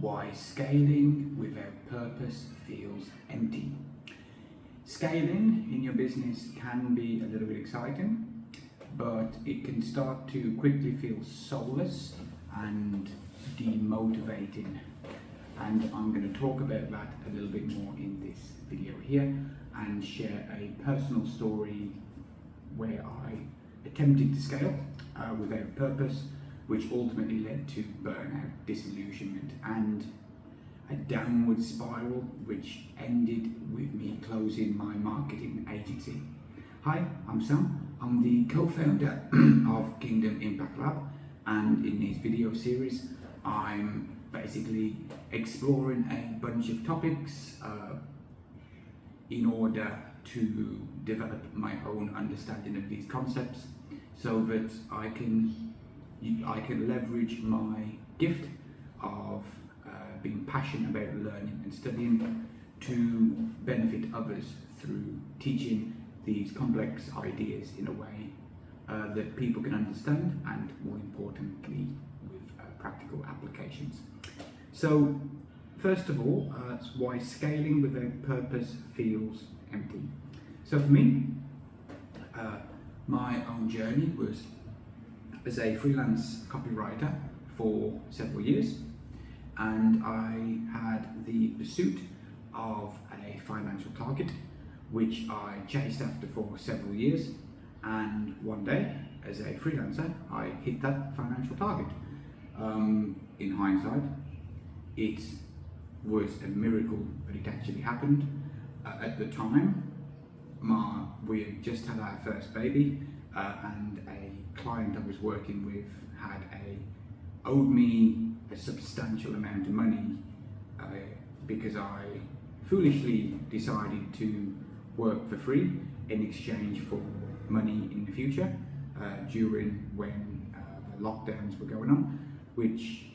Why scaling without purpose feels empty. Scaling in your business can be a little bit exciting, but it can start to quickly feel soulless and demotivating. And I'm going to talk about that a little bit more in this video here and share a personal story where I attempted to scale without purpose, which ultimately led to burnout, disillusionment, and a downward spiral, which ended with me closing my marketing agency. Hi, I'm Sam. I'm the co-founder of Kingdom Impact Lab, and in this video series, I'm basically exploring a bunch of topics in order to develop my own understanding of these concepts, so that I can leverage my gift of being passionate about learning and studying to benefit others through teaching these complex ideas in a way that people can understand, and more importantly with practical applications. So first of all, why scaling without purpose feels empty. So for me, my own journey was as a freelance copywriter for several years, and I had the pursuit of a financial target which I chased after for several years, and one day as a freelancer I hit that financial target. In hindsight, it was a miracle that it actually happened. At the time, we had just had our first baby, and a client I was working with owed me a substantial amount of money because I foolishly decided to work for free in exchange for money in the future during when the lockdowns were going on, which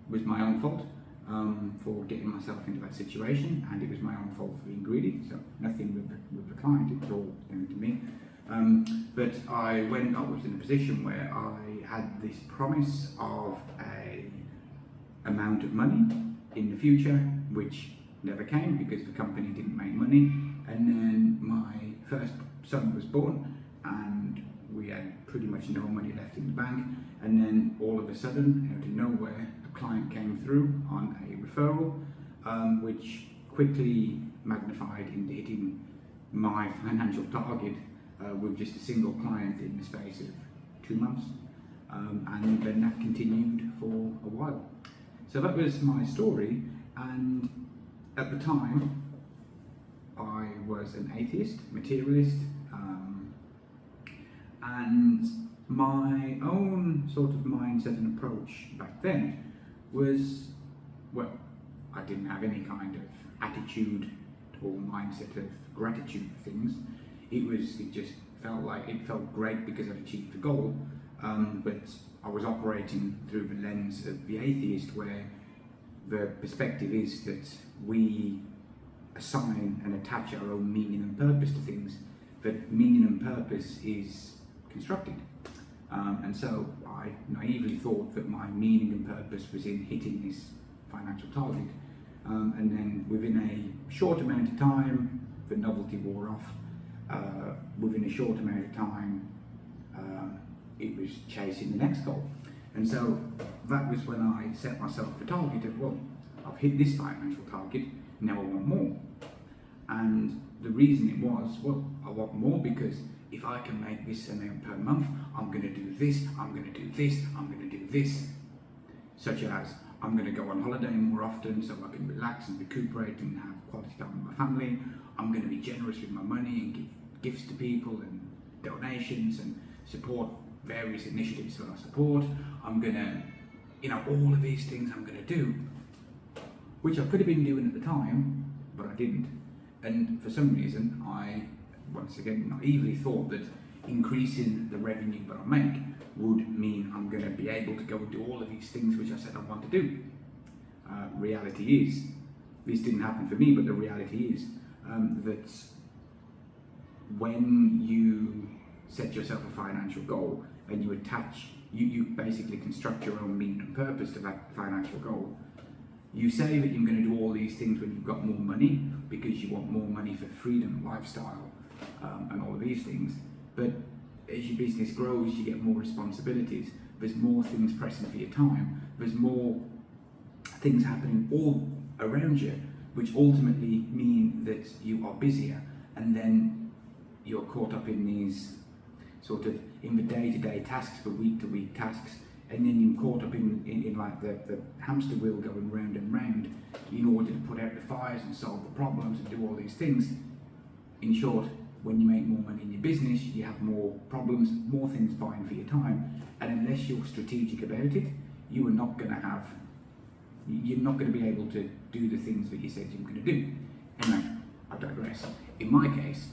was my own fault for getting myself into that situation, and it was my own fault for being greedy. So nothing with the client, it was all down to me. But I was in a position where I had this promise of a amount of money in the future, which never came because the company didn't make money. And then my first son was born, and we had pretty much no money left in the bank. And then all of a sudden, out of nowhere, a client came through on a referral, which quickly magnified into hitting my financial target with just a single client in the space of 2 months, and then that continued for a while. So that was my story, and at the time I was an atheist, materialist, and my own sort of mindset and approach back then was, well, I didn't have any kind of attitude or mindset of gratitude for things. It just felt great because I'd achieved the goal, but I was operating through the lens of the atheist, where the perspective is that we assign and attach our own meaning and purpose to things, that meaning and purpose is constructed. And so I naively thought that my meaning and purpose was in hitting this financial target. And then within a short amount of time, the novelty wore off. Within a short amount of time, it was chasing the next goal. And so that was when I set myself the target of, well, I've hit this financial target, now I want more. And the reason it was, well, I want more because if I can make this amount per month, I'm going to do this, I'm going to do this, I'm going to do this. Such as, I'm going to go on holiday more often so I can relax and recuperate and have quality time with my family. I'm going to be generous with my money and give gifts to people and donations and support various initiatives that I support. I'm going to, all of these things I'm going to do, which I could have been doing at the time, but I didn't. And for some reason, I, once again, naively thought that increasing the revenue that I make would mean I'm going to be able to go and do all of these things which I said I want to do. Reality is, this didn't happen for me, but the reality is that when you set yourself a financial goal and you basically construct your own meaning and purpose to that financial goal, You say that you're going to do all these things when you've got more money because you want more money for freedom, lifestyle, and all of these things. But as your business grows, you get more responsibilities. There's more things pressing for your time. There's more things happening all around you, which ultimately mean that you are busier, and then you're caught up in these sort of in the day-to-day tasks, the week-to-week tasks, and then you're caught up in like the hamster wheel going round and round in order to put out the fires and solve the problems and do all these things. In short, when you make more money in your business, you have more problems, more things vying for your time, and unless you're strategic about it, you're not going to be able to do the things that you said you were going to do. Anyway, I digress. In my case,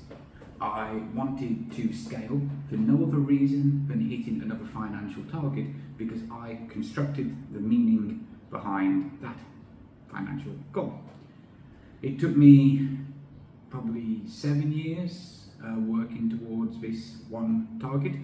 I wanted to scale for no other reason than hitting another financial target, because I constructed the meaning behind that financial goal. It took me probably 7 years working towards this one target,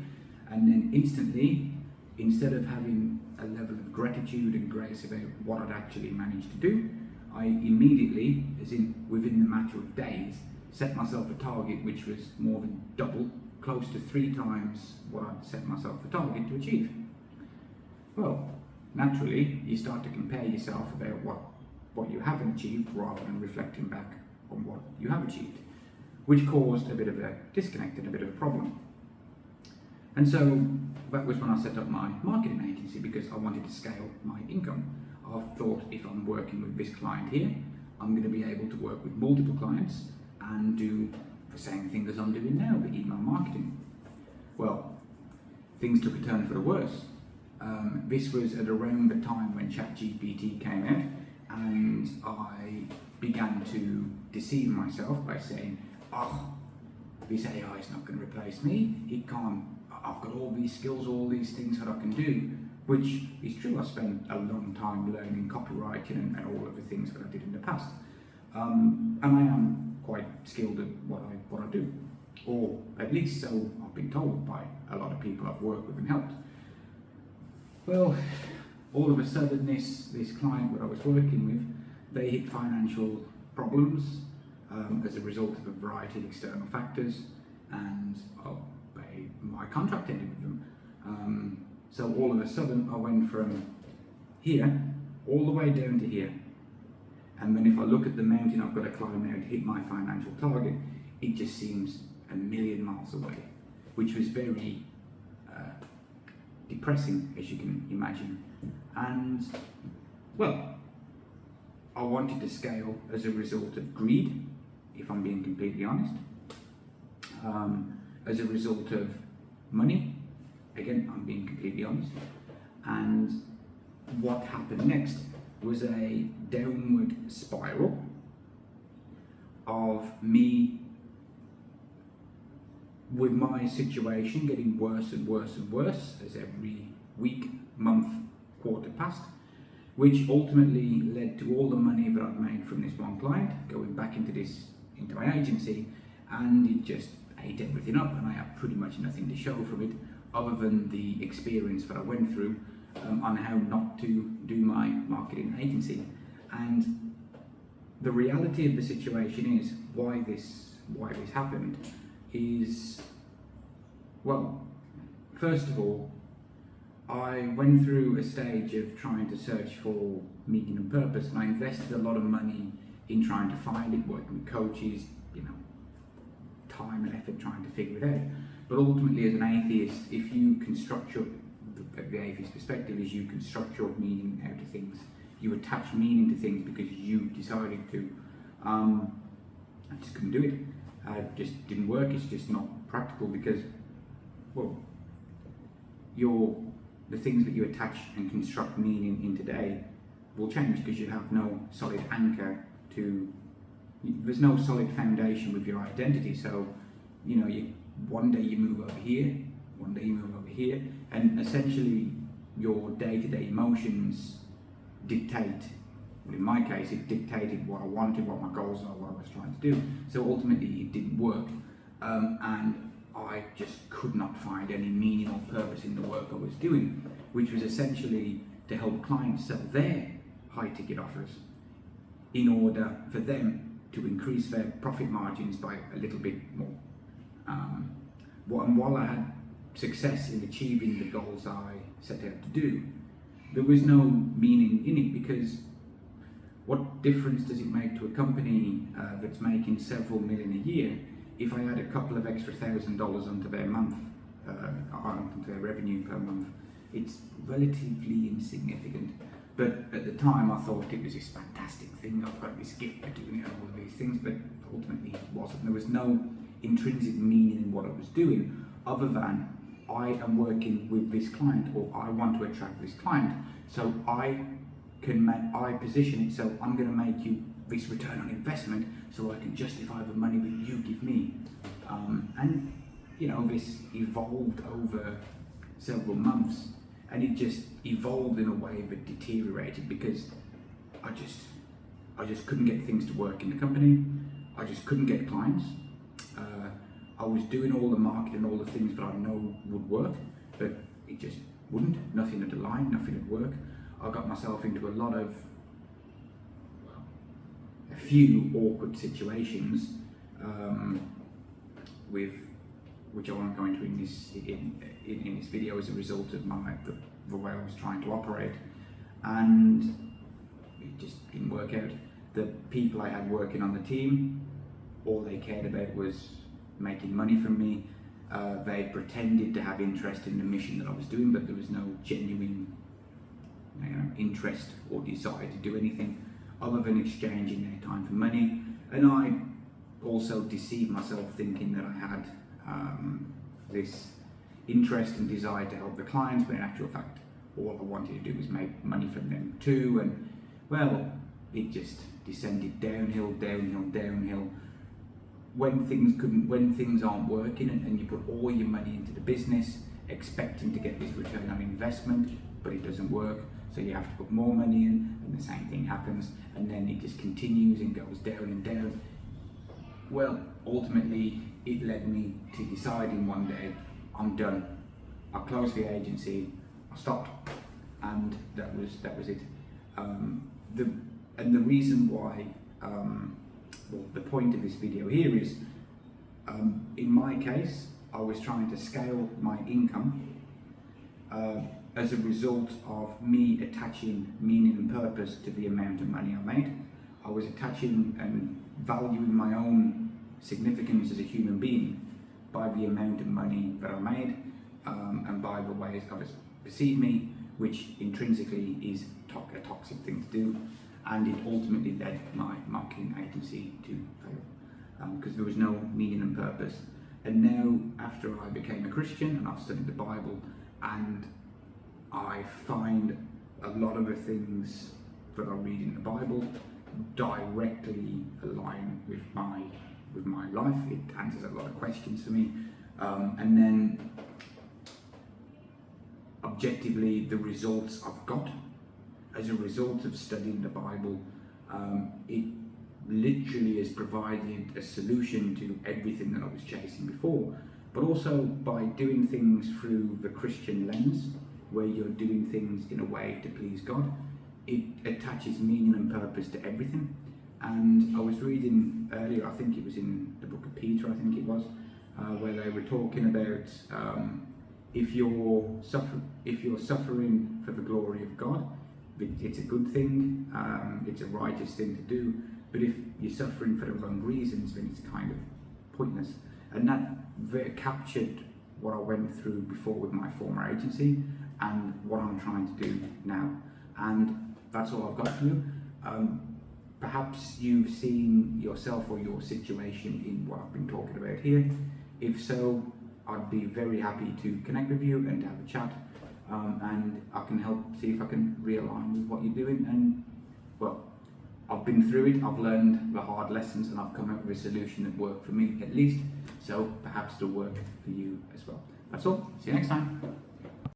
and then instantly, instead of having a level of gratitude and grace about what I'd actually managed to do, I immediately, as in within the matter of days, set myself a target which was more than double, close to 3 times what I'd set myself the target to achieve. Well, naturally, you start to compare yourself about what you haven't achieved rather than reflecting back on what you have achieved, which caused a bit of a disconnect and a bit of a problem. And so that was when I set up my marketing agency, because I wanted to scale my income. I thought, if I'm working with this client here, I'm going to be able to work with multiple clients and do the same thing as I'm doing now, the email marketing. Well, things took a turn for the worse. This was at around the time when ChatGPT came out, and I began to deceive myself by saying, oh, this AI is not going to replace me. It can't. I've got all these skills, all these things that I can do, which is true. I spent a long time learning copywriting and all of the things that I did in the past. And I am quite skilled at what I do, or at least so I've been told by a lot of people I've worked with and helped. Well, all of a sudden this client that I was working with, they hit financial problems as a result of a variety of external factors, and my contract ended with them. So all of a sudden I went from here all the way down to here. And then if I look at the mountain I've got to climb now to hit my financial target, it just seems a million miles away, which was very depressing, as you can imagine. And well, I wanted to scale as a result of greed, if I'm being completely honest. As a result of money, again, I'm being completely honest. And what happened next was a downward spiral of me, with my situation getting worse and worse and worse as every week, month, quarter passed, which ultimately led to all the money that I've made from this one client going back into my agency, and it just ate everything up, and I have pretty much nothing to show from it other than the experience that I went through on how not to do my marketing agency. And the reality of the situation is why this happened is, well, first of all, I went through a stage of trying to search for meaning and purpose, and I invested a lot of money in trying to find it, working with coaches, time and effort trying to figure it out. But ultimately, as an atheist, if you construct the atheist perspective is you construct your meaning out of things. You attach meaning to things because you decided to. I just couldn't do it. It just didn't work. It's just not practical because, well, the things that you attach and construct meaning in today will change because you have no solid anchor to. There's no solid foundation with your identity. So, one day you move over here, one day you move over here, and essentially your day-to-day emotions dictate. Well, in my case, it dictated what I wanted, what my goals are, what I was trying to do. So ultimately, it didn't work, and I just could not find any meaning or purpose in the work I was doing, which was essentially to help clients sell their high ticket offers in order for them to increase their profit margins by a little bit more. And while I had success in achieving the goals I set out to do, there was no meaning in it, because what difference does it make to a company that's making several million a year if I add a couple of extra $1,000 onto their onto their revenue per month? It's relatively insignificant. But at the time I thought it was this fantastic thing, I've got this gift for doing all of these things, but ultimately it wasn't. There was no intrinsic meaning in what I was doing, other than I am working with this client, or I want to attract this client, so I position it so I'm going to make you this return on investment, so I can justify the money that you give me. And you know, this evolved over several months, and it just evolved in a way that deteriorated, because I just couldn't get things to work in the company. I just couldn't get clients. I was doing all the marketing, all the things that I know would work, but it just wouldn't. Nothing would align, nothing would work. I got myself into a few awkward situations, which I won't go into in this video, as a result of the way I was trying to operate, and it just didn't work out. The people I had working on the team, all they cared about was making money from me. They pretended to have interest in the mission that I was doing, but there was no genuine interest or desire to do anything other than exchanging their time for money. And I also deceived myself, thinking that I had this interest and desire to help the clients, but in actual fact all I wanted to do was make money from them too. And well, it just descended downhill. When things aren't working, and you put all your money into the business expecting to get this return on investment, but it doesn't work, so you have to put more money in, and the same thing happens, and then it just continues and goes down and down. Well, ultimately it led me to deciding one day, I'm done. I closed the agency, I stopped, and that was it. The reason why, the point of this video here is, in my case, I was trying to scale my income as a result of me attaching meaning and purpose to the amount of money I made. I was attaching and valuing my own significance as a human being by the amount of money that I made, and by the ways others perceive me, which intrinsically is a toxic thing to do. And it ultimately led my marketing agency to fail, because there was no meaning and purpose. And now, after I became a Christian and I've studied the Bible, and I find a lot of the things that I read in the Bible directly align with my life. It answers a lot of questions for me, and then objectively, the results I've got as a result of studying the Bible, it literally has provided a solution to everything that I was chasing before. But also, by doing things through the Christian lens, where you're doing things in a way to please God, it attaches meaning and purpose to everything. And I was reading earlier, I think it was in the book of Peter, I think it was, where they were talking about if you're suffering for the glory of God, it's a good thing, it's a righteous thing to do. But if you're suffering for the wrong reasons, then it's kind of pointless. And that captured what I went through before with my former agency, and what I'm trying to do now. And that's all I've got for you. Perhaps you've seen yourself or your situation in what I've been talking about here. If so, I'd be very happy to connect with you and to have a chat, and I can help see if I can realign with what you're doing. And well, I've been through it, I've learned the hard lessons, and I've come up with a solution that worked for me at least, so perhaps it'll work for you as well. That's all, see you next time.